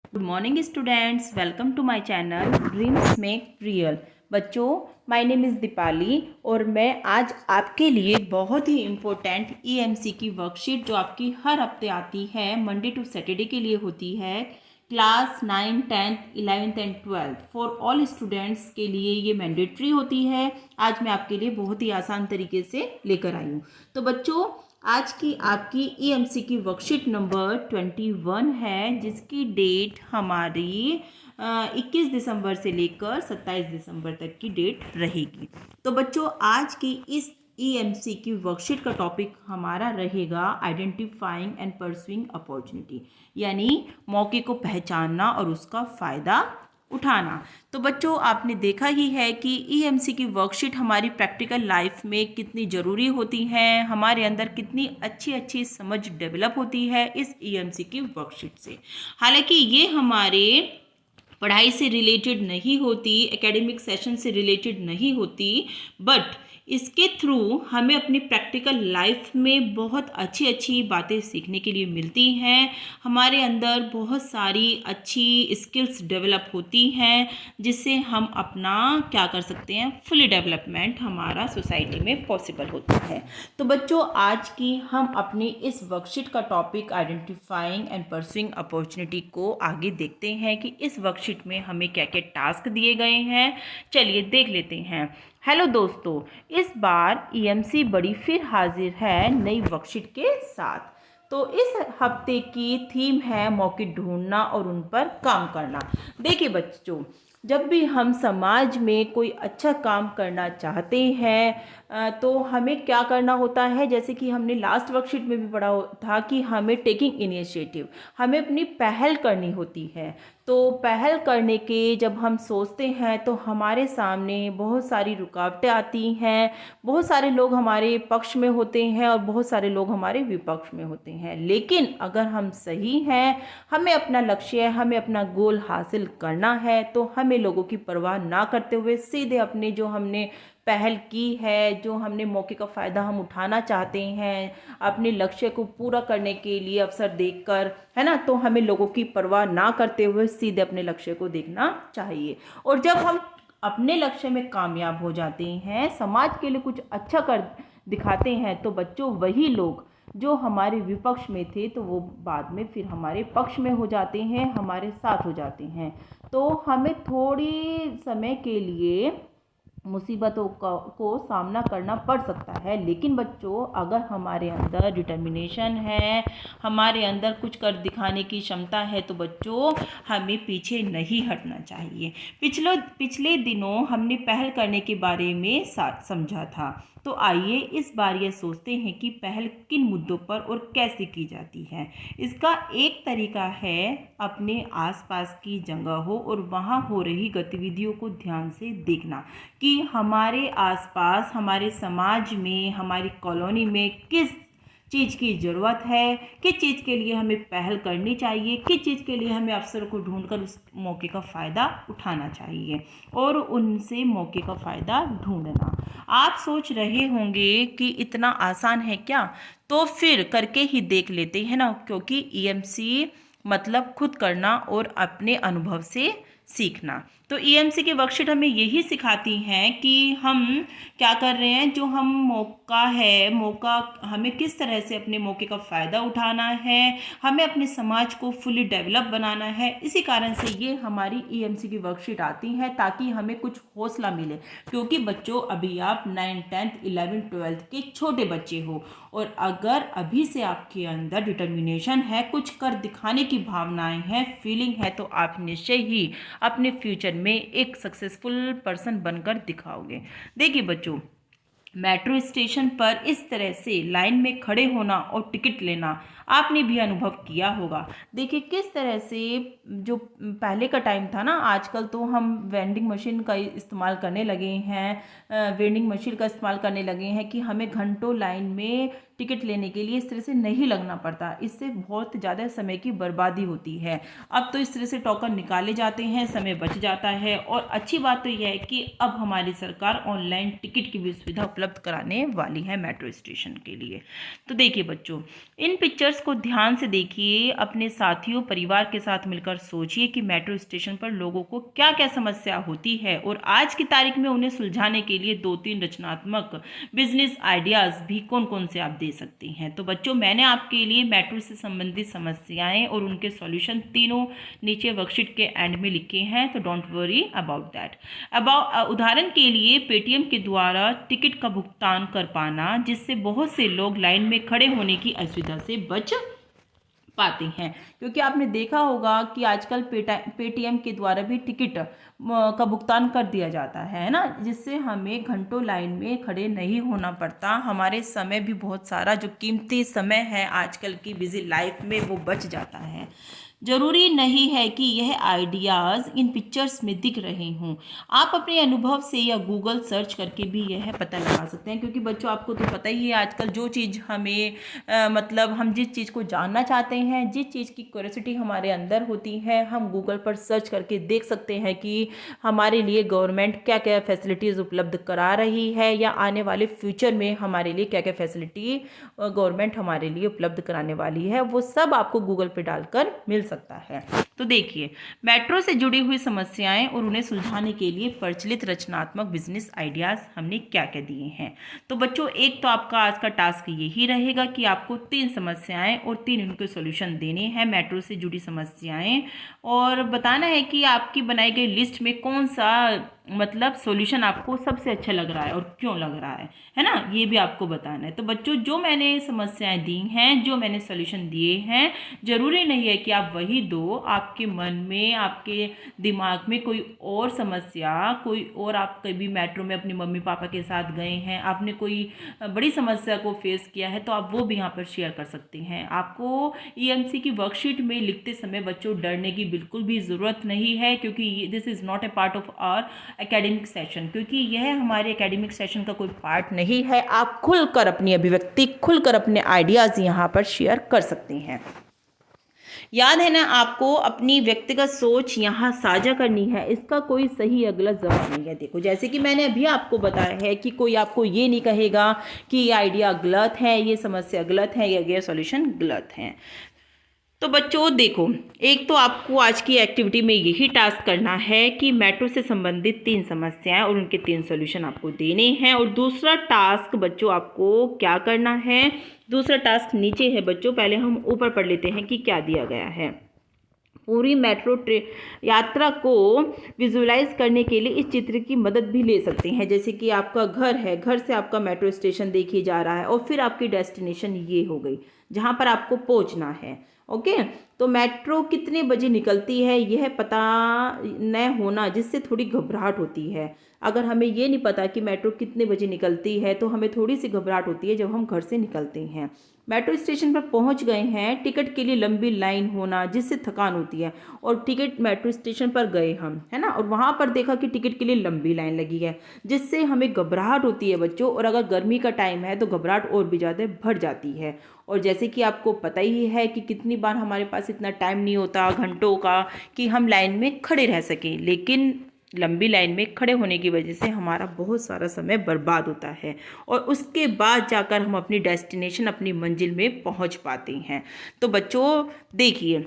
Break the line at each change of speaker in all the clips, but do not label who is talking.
Good morning students, welcome to my channel dreams make real. बच्चों, my name is Deepali और मैं आज आपके लिए बहुत ही इम्पोर्टेंट ईएमसी की वर्कशीट जो आपकी हर हफ्ते आती है, मंडे टू सैटरडे के लिए होती है, class 9, 10th, 11th and 12th for all students के लिए ये मैंडेटरी होती है। आज मैं आपके लिए बहुत ही आसान तरीके से लेकर आई हूँ। तो बच्चों, आज की आपकी ईएमसी की वर्कशीट नंबर 21 है, जिसकी डेट हमारी 21 दिसंबर से लेकर 27 दिसंबर तक की डेट रहेगी। तो बच्चों, आज की इस ईएमसी की वर्कशीट का टॉपिक हमारा रहेगा आइडेंटिफाइंग एंड परसुइंग अपॉर्चुनिटी, यानी मौके को पहचानना और उसका फ़ायदा उठाना। तो बच्चों, आपने देखा ही है कि ईएमसी की वर्कशीट हमारी प्रैक्टिकल लाइफ में कितनी ज़रूरी होती हैं, हमारे अंदर कितनी अच्छी अच्छी समझ डेवलप होती है इस ईएमसी की वर्कशीट से। हालांकि ये हमारे पढ़ाई से रिलेटेड नहीं होती, एकेडमिक सेशन से रिलेटेड नहीं होती, बट इसके थ्रू हमें अपनी प्रैक्टिकल लाइफ में बहुत अच्छी अच्छी बातें सीखने के लिए मिलती हैं। हमारे अंदर बहुत सारी अच्छी स्किल्स डेवलप होती हैं, जिससे हम अपना क्या कर सकते हैं, फुली डेवलपमेंट हमारा सोसाइटी में पॉसिबल होता है। तो बच्चों, आज की हम अपनी इस वर्कशीट का topic identifying and pursuing opportunity को आगे देखते हैं कि इस वर्कशीट में हमें क्या क्या टास्क दिए गए हैं। चलिए देख लेते हैं। हेलो दोस्तों, इस बार ईएमसी बड़ी फिर हाजिर है नई वर्कशीट के साथ। तो इस हफ्ते की थीम है मौके ढूंढना और उन पर काम करना। देखिए बच्चों, जब भी हम समाज में कोई अच्छा काम करना चाहते हैं तो हमें क्या करना होता है, जैसे कि हमने लास्ट वर्कशीट में भी पढ़ा था कि हमें टेकिंग इनिशिएटिव, हमें अपनी पहल करनी होती है। तो पहल करने के जब हम सोचते हैं तो हमारे सामने बहुत सारी रुकावटें आती हैं, बहुत सारे लोग हमारे पक्ष में होते हैं और बहुत सारे लोग हमारे विपक्ष में होते हैं। लेकिन अगर हम सही हैं, हमें अपना लक्ष्य, हमें अपना गोल हासिल करना है, तो हमें लोगों की परवाह ना करते हुए सीधे अपने जो हमने पहल की है, जो हमने मौके का फ़ायदा हम उठाना चाहते हैं, अपने लक्ष्य को पूरा करने के लिए अवसर देखकर, है ना, तो हमें लोगों की परवाह ना करते हुए सीधे अपने लक्ष्य को देखना चाहिए। और जब हम अपने लक्ष्य में कामयाब हो जाते हैं, समाज के लिए कुछ अच्छा कर दिखाते हैं, तो बच्चों वही लोग जो हमारे विपक्ष में थे तो वो बाद में फिर हमारे पक्ष में हो जाते हैं, हमारे साथ हो जाते हैं। तो हमें थोड़ी समय के लिए मुसीबतों को सामना करना पड़ सकता है, लेकिन बच्चों अगर हमारे अंदर डिटर्मिनेशन है, हमारे अंदर कुछ कर दिखाने की क्षमता है, तो बच्चों हमें पीछे नहीं हटना चाहिए। पिछले दिनों हमने पहल करने के बारे में समझा था। तो आइए इस बार ये सोचते हैं कि पहल किन मुद्दों पर और कैसे की जाती है। इसका एक तरीका है अपने आसपास की जगहों और वहाँ हो रही गतिविधियों को ध्यान से देखना कि हमारे आसपास, हमारे समाज में, हमारी कॉलोनी में किस चीज़ की ज़रूरत है, किस चीज़ के लिए हमें पहल करनी चाहिए, किस चीज़ के लिए हमें अवसर को ढूंढकर उस मौके का फ़ायदा उठाना चाहिए और उनसे मौके का फ़ायदा ढूंढना। आप सोच रहे होंगे कि इतना आसान है क्या? तो फिर करके ही देख लेते हैं ना, क्योंकि ईएमसी मतलब खुद करना और अपने अनुभव से सीखना। तो ईएमसी की वर्कशीट हमें यही सिखाती हैं कि हम क्या कर रहे हैं, जो हम मौका है, मौका हमें किस तरह से अपने मौके का फ़ायदा उठाना है, हमें अपने समाज को फुली डेवलप बनाना है। इसी कारण से ये हमारी ईएमसी की वर्कशीट आती है, ताकि हमें कुछ हौसला मिले। क्योंकि बच्चों अभी आप 9, 10th, 11th, 12th के छोटे बच्चे हो, और अगर अभी से आपके अंदर डिटर्मिनेशन है, कुछ कर दिखाने की भावनाएं हैं, फीलिंग है, तो आप निश्चय ही अपने फ्यूचर में एक सक्सेसफुल पर्सन बनकर दिखाओगे। देखिए बच्चों, मेट्रो स्टेशन पर इस तरह से लाइन में खड़े होना और टिकट लेना आपने भी अनुभव किया होगा। देखिए किस तरह से, जो पहले का टाइम था ना, आजकल तो हम वेंडिंग मशीन का इस्तेमाल करने लगे हैं, वेंडिंग मशीन का इस्तेमाल करने लगे हैं कि हमें घंटों लाइन में टिकट लेने के लिए इस तरह से नहीं लगना पड़ता। इससे बहुत ज़्यादा समय की बर्बादी होती है। अब तो इस तरह से टोकन निकाले जाते हैं, समय बच जाता है। और अच्छी बात तो यह है कि अब हमारी सरकार ऑनलाइन टिकट की भी सुविधा उपलब्ध कराने वाली है मेट्रो स्टेशन के लिए। तो देखिए बच्चों, इन पिक्चर्स को ध्यान से देखिए, अपने साथियों परिवार के साथ मिलकर सोचिए कि मेट्रो स्टेशन पर लोगों को क्या क्या समस्या होती है और आज की तारीख में उन्हें सुलझाने के लिए 2-3 रचनात्मक बिजनेस आइडियाज़ भी कौन कौन से आप दे सकते हैं। तो बच्चों, मैंने आपके लिए मेट्रो से संबंधित समस्याएं और उनके सॉल्यूशन तीनों नीचे वर्कशीट के एंड में लिखे हैं, तो डोंट वरी अबाउट दैट। उदाहरण के लिए पेटीएम के द्वारा टिकट का भुगतान कर पाना, जिससे बहुत से लोग लाइन में खड़े होने की असुविधा से बच पाते हैं। क्योंकि आपने देखा होगा कि आजकल पेटीएम के द्वारा भी टिकट का भुगतान कर दिया जाता है ना, जिससे हमें घंटों लाइन में खड़े नहीं होना पड़ता। हमारे समय भी बहुत सारा जो कीमती समय है आजकल की बिजी लाइफ में वो बच जाता है। ज़रूरी नहीं है कि यह आइडियाज़ इन पिक्चर्स में दिख रहे हों। आप अपने अनुभव से या गूगल सर्च करके भी यह पता लगा सकते हैं। क्योंकि बच्चों, आपको तो पता ही है आजकल जो चीज़ हमें मतलब हम जिस चीज़ को जानना चाहते हैं, जिस चीज़ की क्यूरियोसिटी हमारे अंदर होती है, हम गूगल पर सर्च करके देख सकते हैं कि हमारे लिए गवर्नमेंट क्या क्या फैसिलिटीज़ उपलब्ध करा रही है या आने वाले फ्यूचर में हमारे लिए क्या क्या फैसिलिटी गवर्नमेंट हमारे लिए उपलब्ध कराने वाली है। वो सब आपको गूगल पे डालकर मिल सकता है। तो देखिए, मेट्रो से जुड़ी हुई समस्याएं और उन्हें सुलझाने के लिए प्रचलित रचनात्मक बिजनेस आइडियाज़ हमने क्या क्या दिए हैं। तो बच्चों, एक तो आपका आज का टास्क यही रहेगा कि आपको 3 समस्याएं और 3 उनके सॉल्यूशन देने हैं, मेट्रो से जुड़ी समस्याएं, और बताना है कि आपकी बनाई गई लिस्ट में कौन सा मतलब सॉल्यूशन आपको सबसे अच्छा लग रहा है और क्यों लग रहा है ना, ये भी आपको बताना है। तो बच्चों, जो मैंने समस्याएं दी हैं, जो मैंने सॉल्यूशन दिए हैं, ज़रूरी नहीं है कि आप वही दो। आपके मन में, आपके दिमाग में कोई और समस्या, कोई और, आप कभी मेट्रो में अपनी मम्मी पापा के साथ गए हैं, आपने कोई बड़ी समस्या को फेस किया है, तो आप वो भी यहाँ पर शेयर कर सकते हैं। आपको ईएमसी की वर्कशीट में लिखते समय बच्चों डरने की बिल्कुल भी ज़रूरत नहीं है, क्योंकि this is not a part of our academic session, क्योंकि यह हमारे एकेडमिक सेशन का कोई पार्ट नहीं है। आप खुलकर अपनी अभिव्यक्ति, खुलकर अपने आइडियाज़ यहाँ पर शेयर कर सकते हैं। याद है ना, आपको अपनी व्यक्तिगत सोच यहाँ साझा करनी है। इसका कोई सही या गलत जवाब नहीं है। देखो, जैसे कि मैंने अभी आपको बताया है कि कोई आपको ये नहीं कहेगा कि ये आइडिया गलत है, ये समस्या गलत है या ये सॉल्यूशन गलत है। तो बच्चों देखो, एक तो आपको आज की एक्टिविटी में यही टास्क करना है कि मेट्रो से संबंधित 3 समस्याएं और उनके 3 सॉल्यूशन आपको देने हैं। और दूसरा टास्क बच्चों आपको क्या करना है, दूसरा टास्क नीचे है बच्चों, पहले हम ऊपर पढ़ लेते हैं कि क्या दिया गया है। पूरी मेट्रो यात्रा को विजुअलाइज करने के लिए इस चित्र की मदद भी ले सकते हैं। जैसे कि आपका घर है, घर से आपका मेट्रो स्टेशन देखिए जा रहा है और फिर आपकी डेस्टिनेशन ये हो गई जहाँ पर आपको पहुँचना है। ओके, तो मेट्रो कितने बजे निकलती है यह पता न होना, जिससे थोड़ी घबराहट होती है। अगर हमें ये नहीं पता कि मेट्रो कितने बजे निकलती है तो हमें थोड़ी सी घबराहट होती है जब हम घर से निकलते हैं। मेट्रो स्टेशन पर पहुंच गए हैं, टिकट के लिए लंबी लाइन होना जिससे थकान होती है, और टिकट मेट्रो स्टेशन पर गए हम, है ना, और वहाँ पर देखा कि टिकट के लिए लंबी लाइन लगी है जिससे हमें घबराहट होती है बच्चों। और अगर गर्मी का टाइम है तो घबराहट और भी ज़्यादा बढ़ जाती है। और जैसे कि आपको पता ही है कि कितनी बार हमारे पास इतना टाइम नहीं होता घंटों का कि हम लाइन में खड़े रह सकें, लेकिन लंबी लाइन में खड़े होने की वजह से हमारा बहुत सारा समय बर्बाद होता है और उसके बाद जाकर हम अपनी डेस्टिनेशन, अपनी मंजिल में पहुंच पाते हैं। तो बच्चों देखिए,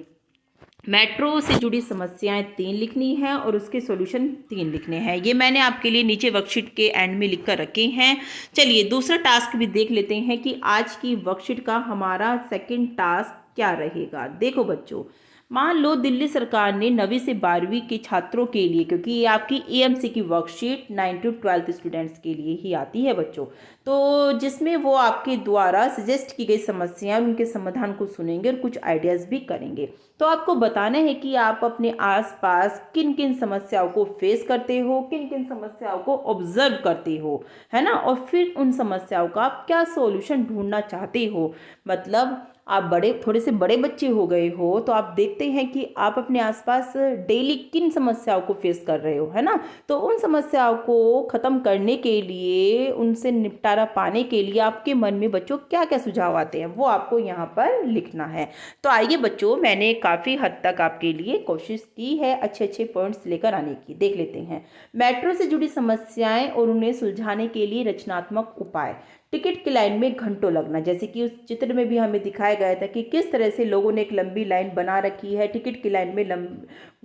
मेट्रो से जुड़ी समस्याएं 3 लिखनी है और उसके सॉल्यूशन 3 लिखने हैं। ये मैंने आपके लिए नीचे वर्कशीट के एंड में लिख कर रखे हैं। चलिए दूसरा टास्क भी देख लेते हैं कि आज की वर्कशीट का हमारा सेकंड टास्क क्या रहेगा। देखो बच्चों, मान लो दिल्ली सरकार ने 9वीं से 12वीं के छात्रों के लिए, क्योंकि ये आपकी एएमसी की वर्कशीट 9 to 12 स्टूडेंट्स के लिए ही आती है बच्चों, तो जिसमें वो आपके द्वारा सजेस्ट की गई समस्याएं और उनके समाधान को सुनेंगे और कुछ आइडियाज़ भी करेंगे। तो आपको बताना है कि आप अपने आसपास किन किन समस्याओं को फेस करते हो, किन किन समस्याओं को ऑब्जर्व करते हो, है ना, और फिर उन समस्याओं का आप क्या सॉल्यूशन ढूंढना चाहते हो। मतलब आप थोड़े से बड़े बच्चे हो गए हो तो आप देखते हैं कि आप अपने आसपास डेली किन समस्याओं को फेस कर रहे हो, है ना। तो उन समस्याओं को ख़त्म करने के लिए, उनसे निपटारा पाने के लिए आपके मन में बच्चों क्या क्या सुझाव आते हैं वो आपको यहाँ पर लिखना है। तो आइए बच्चों, मैंने काफ़ी हद तक आपके लिए कोशिश की है अच्छे अच्छे पॉइंट्स लेकर आने की। देख लेते हैं मेट्रो से जुड़ी समस्याएं और उन्हें सुलझाने के लिए रचनात्मक उपाय। टिकट की लाइन में घंटों लगना, जैसे कि उस चित्र में भी हमें दिखाया गया था कि किस तरह से लोगों ने एक लंबी लाइन बना रखी है, टिकट की लाइन में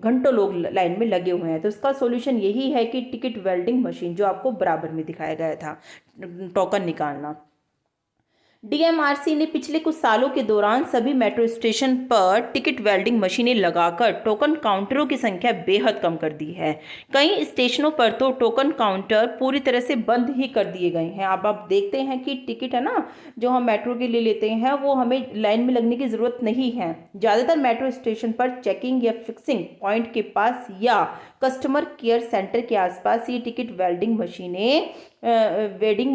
घंटों लोग लाइन में लगे हुए हैं। तो इसका सॉल्यूशन यही है कि टिकट वेल्डिंग मशीन, जो आपको बराबर में दिखाया गया था, टोकन निकालना। डीएमआरसी ने पिछले कुछ सालों के दौरान सभी मेट्रो स्टेशन पर टिकट वेल्डिंग मशीनें लगाकर टोकन काउंटरों की संख्या बेहद कम कर दी है। कई स्टेशनों पर तो टोकन काउंटर पूरी तरह से बंद ही कर दिए गए हैं। अब आप देखते हैं कि टिकट है ना, जो हम मेट्रो के लिए लेते हैं, वो हमें लाइन में लगने की ज़रूरत नहीं है। ज़्यादातर मेट्रो स्टेशन पर चेकिंग या फिक्सिंग पॉइंट के पास या कस्टमर केयर सेंटर के आसपास ये टिकट वेडिंग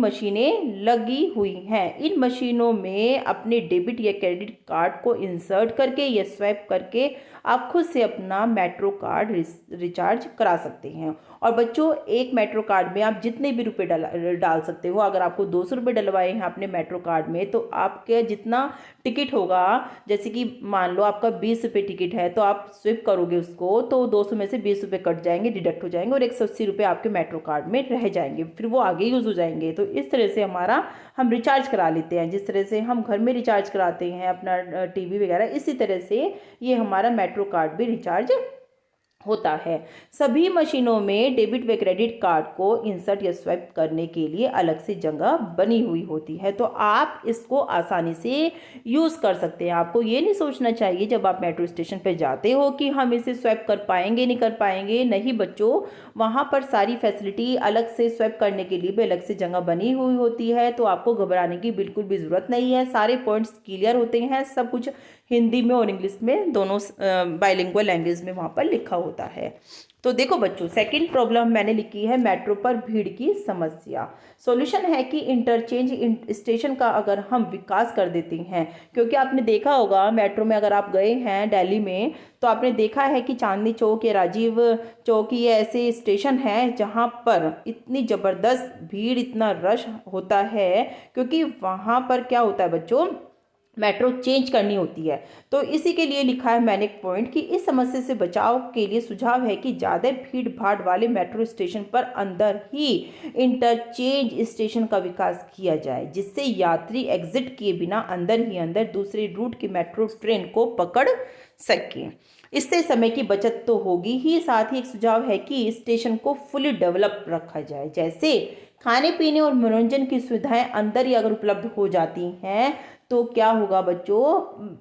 मशीनें लगी हुई हैं। इन मशीनों में अपने डेबिट या क्रेडिट कार्ड को इंसर्ट करके या स्वैप करके आप खुद से अपना मेट्रो कार्ड रिचार्ज करा सकते हैं। और बच्चों, एक मेट्रो कार्ड में आप जितने भी रुपए डाल सकते हो। अगर आपको 200 रुपये डलवाए हैं अपने मेट्रो कार्ड में, तो आपके जितना टिकट होगा, जैसे कि मान लो आपका 20 रुपये टिकट है, तो आप स्विप करोगे उसको, तो 200 में से 20 रुपये कट जाएंगे, डिडक्ट हो जाएंगे, और 180 रुपये आपके मेट्रो कार्ड में रह जाएंगे, फिर वो आगे यूज़ हो जाएंगे। तो इस तरह से हम रिचार्ज करा लेते हैं। जिस तरह से हम घर में रिचार्ज कराते हैं अपना टीवी वगैरह, इसी तरह से ये हमारा मेट्रो कार्ड भी रिचार्ज होता है। सभी मशीनों में डेबिट व क्रेडिट कार्ड को इंसर्ट या स्वैप करने के लिए अलग से जगह बनी हुई होती है, तो आप इसको आसानी से यूज़ कर सकते हैं। आपको ये नहीं सोचना चाहिए जब आप मेट्रो स्टेशन पर जाते हो कि हम इसे स्वैप कर पाएंगे नहीं कर पाएंगे। नहीं बच्चों, वहाँ पर सारी फैसिलिटी अलग से स्वैप करने के लिए भी अलग से जगह बनी हुई होती है, तो आपको घबराने की बिल्कुल भी ज़रूरत नहीं है। सारे पॉइंट्स क्लियर होते हैं, सब कुछ हिंदी में और इंग्लिश में, दोनों बाइलिंगुअल लैंग्वेज में वहाँ पर लिखा होता है। तो देखो बच्चों, सेकंड प्रॉब्लम मैंने लिखी है मेट्रो पर भीड़ की समस्या। सॉल्यूशन है कि इंटरचेंज स्टेशन का अगर हम विकास कर देते हैं, क्योंकि आपने देखा होगा मेट्रो में, अगर आप गए हैं दिल्ली में, तो आपने देखा है कि चांदनी चौक या राजीव चौक, ये ऐसे स्टेशन हैं जहाँ पर इतनी ज़बरदस्त भीड़, इतना रश होता है, क्योंकि वहाँ पर क्या होता है बच्चों, मेट्रो चेंज करनी होती है। तो इसी के लिए लिखा है मैंने एक पॉइंट कि इस समस्या से बचाव के लिए सुझाव है कि ज़्यादा भीड़ भाड़ वाले मेट्रो स्टेशन पर अंदर ही इंटरचेंज स्टेशन का विकास किया जाए, जिससे यात्री एग्जिट किए बिना अंदर ही अंदर दूसरे रूट की मेट्रो ट्रेन को पकड़ सकें। इससे समय की बचत तो होगी ही, साथ ही एक सुझाव है कि स्टेशन को फुली डेवलप रखा जाए, जैसे खाने पीने और मनोरंजन की सुविधाएं अंदर ही अगर उपलब्ध हो जाती हैं, तो क्या होगा बच्चों,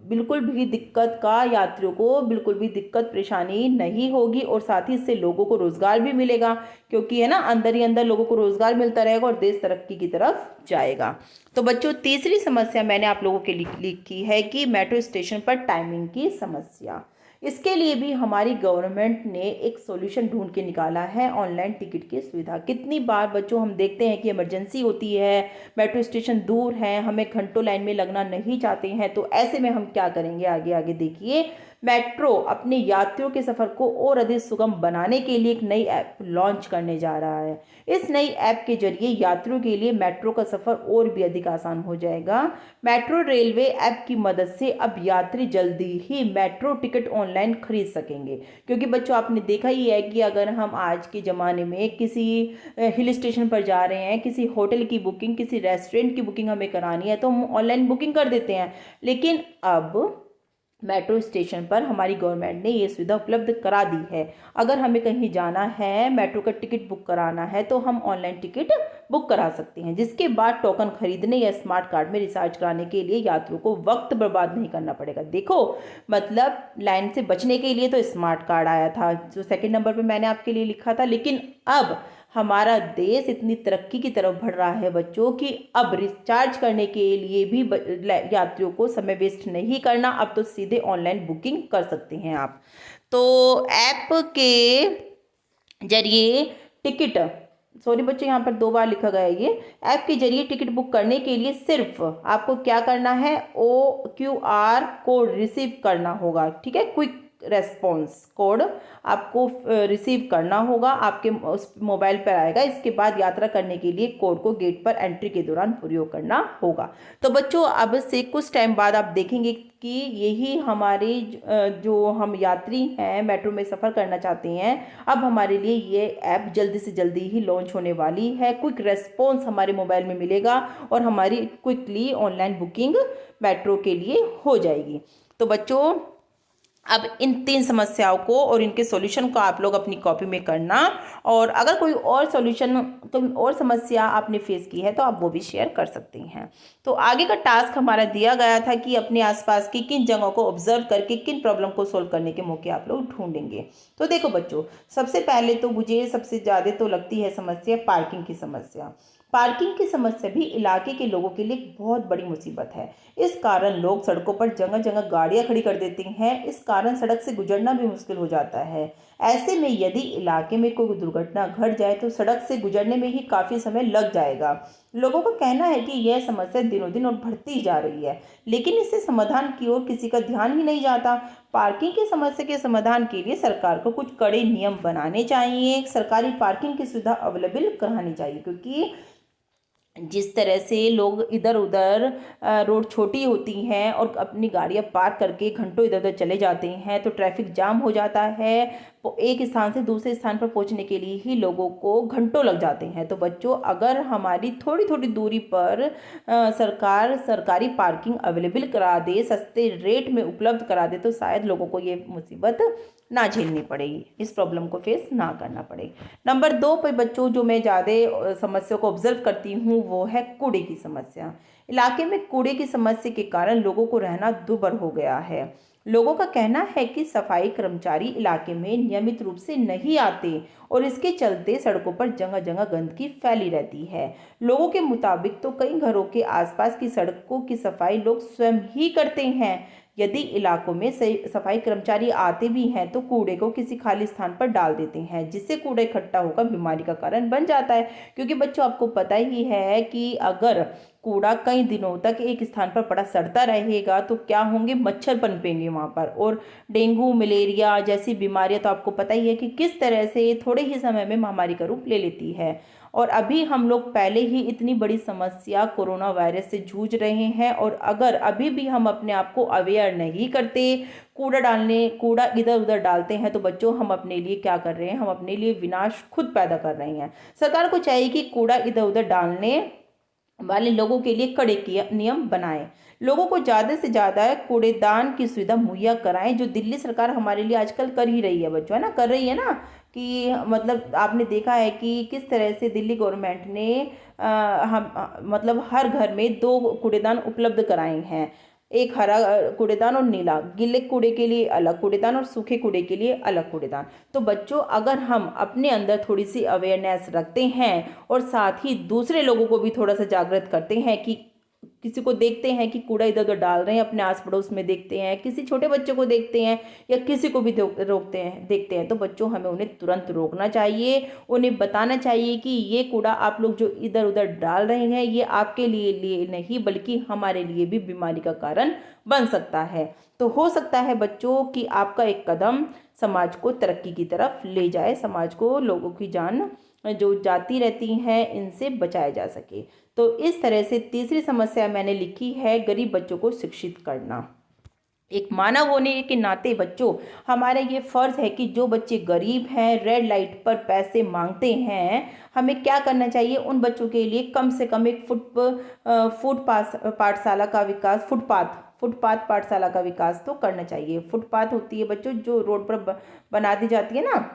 बिल्कुल भी दिक्कत का, यात्रियों को बिल्कुल भी दिक्कत परेशानी नहीं होगी, और साथ ही इससे लोगों को रोजगार भी मिलेगा, क्योंकि है ना, अंदर ही अंदर लोगों को रोजगार मिलता रहेगा और देश तरक्की की तरफ जाएगा। तो बच्चों, तीसरी समस्या मैंने आप लोगों के लिए लिखी है कि मेट्रो स्टेशन पर टाइमिंग की समस्या। इसके लिए भी हमारी गवर्नमेंट ने एक सॉल्यूशन ढूंढ के निकाला है, ऑनलाइन टिकट की सुविधा। कितनी बार बच्चों हम देखते हैं कि इमरजेंसी होती है, मेट्रो स्टेशन दूर है, हमें घंटों लाइन में लगना नहीं चाहते हैं, तो ऐसे में हम क्या करेंगे, आगे आगे देखिए। मेट्रो अपने यात्रियों के सफ़र को और अधिक सुगम बनाने के लिए एक नई ऐप लॉन्च करने जा रहा है। इस नई ऐप के जरिए यात्रियों के लिए मेट्रो का सफ़र और भी अधिक आसान हो जाएगा। मेट्रो रेलवे ऐप की मदद से अब यात्री जल्दी ही मेट्रो टिकट ऑनलाइन खरीद सकेंगे, क्योंकि बच्चों आपने देखा ही है कि अगर हम आज के ज़माने में किसी हिल स्टेशन पर जा रहे हैं, किसी होटल की बुकिंग, किसी रेस्टोरेंट की बुकिंग हमें करानी है, तो हम ऑनलाइन बुकिंग कर देते हैं। लेकिन अब मेट्रो स्टेशन पर हमारी गवर्नमेंट ने ये सुविधा उपलब्ध करा दी है। अगर हमें कहीं जाना है, मेट्रो का टिकट बुक कराना है, तो हम ऑनलाइन टिकट बुक करा सकते हैं, जिसके बाद टोकन खरीदने या स्मार्ट कार्ड में रिचार्ज कराने के लिए यात्रियों को वक्त बर्बाद नहीं करना पड़ेगा। देखो, मतलब लाइन से बचने के लिए तो स्मार्ट कार्ड आया था, जो सेकंड नंबर पे मैंने आपके लिए लिखा था, लेकिन अब हमारा देश इतनी तरक्की की तरफ बढ़ रहा है बच्चों कि अब रिचार्ज करने के लिए भी यात्रियों को समय वेस्ट नहीं करना, अब तो सीधे ऑनलाइन बुकिंग कर सकते हैं आप। तो ऐप के जरिए टिकट सॉरी बच्चों, यहाँ पर 2 बार लिखा गया है। ये ऐप के जरिए टिकट बुक करने के लिए सिर्फ आपको क्या करना है, OQR कोड रिसीव करना होगा। ठीक है, क्विक रेस्पॉन्स कोड आपको रिसीव करना होगा, आपके उस मोबाइल पर आएगा। इसके बाद यात्रा करने के लिए कोड को गेट पर एंट्री के दौरान प्रयोग करना होगा। तो बच्चों अब से कुछ टाइम बाद आप देखेंगे कि यही हमारे जो हम यात्री हैं, मेट्रो में सफ़र करना चाहते हैं, अब हमारे लिए ये ऐप जल्दी से जल्दी ही लॉन्च होने वाली है। क्विक रेस्पॉन्स हमारे मोबाइल में मिलेगा और हमारी क्विकली ऑनलाइन बुकिंग मेट्रो के लिए हो जाएगी। तो बच्चों अब इन 3 समस्याओं को और इनके सॉल्यूशन को आप लोग अपनी कॉपी में करना, और अगर कोई और सॉल्यूशन, कोई और समस्या आपने फेस की है तो आप वो भी शेयर कर सकते हैं। तो आगे का टास्क हमारा दिया गया था कि अपने आसपास की किन जगहों को ऑब्जर्व करके किन प्रॉब्लम को सोल्व करने के मौके आप लोग ढूंढेंगे। तो देखो बच्चों, सबसे पहले तो मुझे सबसे ज़्यादा तो लगती है समस्या पार्किंग की समस्या। पार्किंग की समस्या भी इलाके के लोगों के लिए एक बहुत बड़ी मुसीबत है। इस कारण लोग सड़कों पर जगह जगह गाड़ियां खड़ी कर देते हैं। इस कारण सड़क से गुजरना भी मुश्किल हो जाता है। ऐसे में यदि इलाके में कोई दुर्घटना घट जाए तो सड़क से गुजरने में ही काफ़ी समय लग जाएगा। लोगों का कहना है कि यह समस्या दिनों दिन और बढ़ती जा रही है, लेकिन इससे समाधान की ओर किसी का ध्यान ही नहीं जाता। पार्किंग की समस्या के समाधान के लिए सरकार को कुछ कड़े नियम बनाने चाहिए। सरकारी पार्किंग की सुविधा अवेलेबल करानी चाहिए, क्योंकि जिस तरह से लोग इधर उधर रोड छोटी होती हैं और अपनी गाड़ियां पार्क करके घंटों इधर उधर चले जाते हैं तो ट्रैफिक जाम हो जाता है। वो एक स्थान से दूसरे स्थान पर पहुंचने के लिए ही लोगों को घंटों लग जाते हैं। तो बच्चों अगर हमारी थोड़ी थोड़ी दूरी पर सरकार सरकारी पार्किंग अवेलेबल करा दे, सस्ते रेट में उपलब्ध करा दे, तो शायद लोगों को ये मुसीबत ना झेलनी पड़ेगी, इस प्रॉब्लम को फेस ना करना पड़े। नंबर 2 पे बच्चों जो मैं ज़्यादा समस्या को ऑब्जर्व करती हूँ वो है कूड़े की समस्या। इलाके में कूड़े की समस्या के कारण लोगों को रहना दुभर हो गया है। लोगों का कहना है कि सफाई कर्मचारी इलाके में नियमित रूप से नहीं आते और इसके चलते सड़कों पर जगह जगह गंदगी फैली रहती है। लोगों के मुताबिक तो कई घरों के आसपास की सड़कों की सफाई लोग स्वयं ही करते हैं। यदि इलाकों में सफाई कर्मचारी आते भी हैं तो कूड़े को किसी खाली स्थान पर डाल देते हैं, जिससे कूड़ा इकट्ठा होकर बीमारी का कारण बन जाता है। क्योंकि बच्चों आपको पता ही है कि अगर कूड़ा कई दिनों तक एक स्थान पर पड़ा सड़ता रहेगा तो क्या होंगे, मच्छर पनपेंगे वहाँ पर, और डेंगू मलेरिया जैसी बीमारियां तो आपको पता ही है कि किस तरह से थोड़े ही समय में महामारी का रूप ले लेती है। और अभी हम लोग पहले ही इतनी बड़ी समस्या कोरोना वायरस से जूझ रहे हैं, और अगर अभी भी हम अपने आप को अवेयर नहीं करते, कूड़ा इधर उधर डालते हैं, तो बच्चों हम अपने लिए क्या कर रहे हैं, हम अपने लिए विनाश खुद पैदा कर रहे हैं। सरकार को चाहिए कि कूड़ा इधर उधर डालने वाले लोगों के लिए कड़े नियम बनाएं। लोगों को ज़्यादा से ज़्यादा कूड़ेदान की सुविधा मुहैया कराएं, जो दिल्ली सरकार हमारे लिए आजकल कर ही रही है बच्चों, है ना, कर रही है ना। कि मतलब आपने देखा है कि किस तरह से दिल्ली गवर्नमेंट ने हम मतलब हर घर में 2 कूड़ेदान उपलब्ध कराए हैं। एक हरा कूड़ेदान और नीला, गीले कूड़े के लिए अलग कूड़ेदान और सूखे कूड़े के लिए अलग कूड़ेदान। तो बच्चों अगर हम अपने अंदर थोड़ी सी अवेयरनेस रखते हैं और साथ ही दूसरे लोगों को भी थोड़ा सा जागृत करते हैं कि किसी को देखते हैं कि कूड़ा इधर उधर डाल रहे हैं, अपने आस पड़ोस में देखते हैं, किसी छोटे बच्चे को देखते हैं या किसी को भी रोकते हैं देखते हैं, तो बच्चों हमें उन्हें तुरंत रोकना चाहिए। उन्हें बताना चाहिए कि ये कूड़ा आप लोग जो इधर उधर डाल रहे हैं ये आपके लिए नहीं बल्कि हमारे लिए भी बीमारी का कारण बन सकता है। तो हो सकता है बच्चों कि आपका एक कदम समाज को तरक्की की तरफ ले जाए, समाज को, लोगों की जान जो जाती रहती हैं इनसे बचाया जा सके। तो इस तरह से तीसरी समस्या मैंने लिखी है गरीब बच्चों को शिक्षित करना। एक मानव होने के नाते बच्चों हमारा ये फ़र्ज़ है कि जो बच्चे गरीब हैं, रेड लाइट पर पैसे मांगते हैं, हमें क्या करना चाहिए, उन बच्चों के लिए कम से कम एक फुटपाथ पाठशाला का विकास, फुटपाथ पाठशाला का विकास तो करना चाहिए। फुटपाथ होती है बच्चों जो रोड पर बना दी जाती है ना,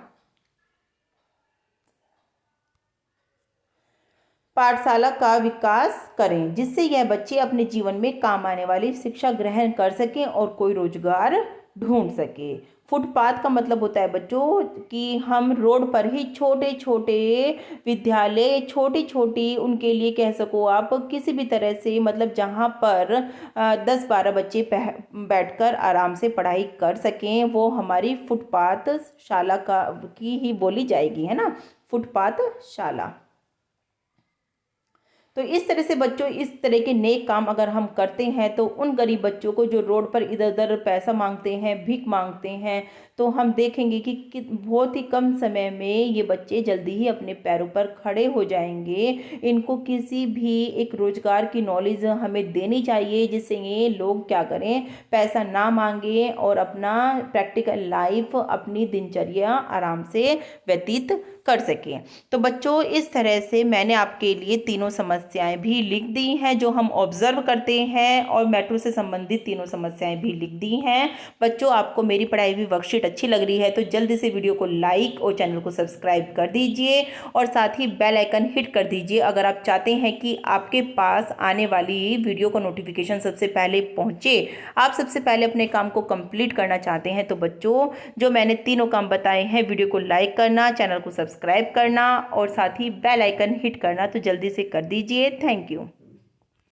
पाठशाला का विकास करें, जिससे यह बच्चे अपने जीवन में काम आने वाली शिक्षा ग्रहण कर सकें और कोई रोजगार ढूंढ सके। फुटपाथ का मतलब होता है बच्चों कि हम रोड पर ही छोटे छोटे विद्यालय, छोटी छोटी, उनके लिए कह सको आप किसी भी तरह से, मतलब जहाँ पर 10-12 बच्चे बैठकर आराम से पढ़ाई कर सकें, वो हमारी फुटपाथ शाला का की ही बोली जाएगी, है ना, फुटपाथ शाला। तो इस तरह से बच्चों इस तरह के नेक काम अगर हम करते हैं तो उन गरीब बच्चों को जो रोड पर इधर उधर पैसा मांगते हैं, भीख मांगते हैं, तो हम देखेंगे कि बहुत ही कम समय में ये बच्चे जल्दी ही अपने पैरों पर खड़े हो जाएंगे। इनको किसी भी एक रोजगार की नॉलेज हमें देनी चाहिए जिससे ये लोग क्या करें, पैसा ना मांगे और अपना प्रैक्टिकल लाइफ, अपनी दिनचर्या आराम से व्यतीत कर सकें। तो बच्चों इस तरह से मैंने आपके लिए तीनों समस्याएं भी लिख दी हैं जो हम ऑब्जर्व करते हैं, और मेट्रो से संबंधित तीनों समस्याएं भी लिख दी हैं। बच्चों आपको मेरी पढ़ाई हुई वर्कशीट अच्छी लग रही है तो जल्दी से वीडियो को लाइक और चैनल को सब्सक्राइब कर दीजिए और साथ ही बेल आइकन हिट कर दीजिए अगर आप चाहते हैं कि आपके पास आने वाली वीडियो का नोटिफिकेशन सबसे पहले पहुंचे, आप सबसे पहले अपने काम को कंप्लीट करना चाहते हैं। तो बच्चों जो मैंने तीनों काम बताए हैं, वीडियो को लाइक करना, चैनल को सब्सक्राइब करना और साथ ही बेल आइकन हिट करना, तो जल्दी से कर दीजिए। Thank you.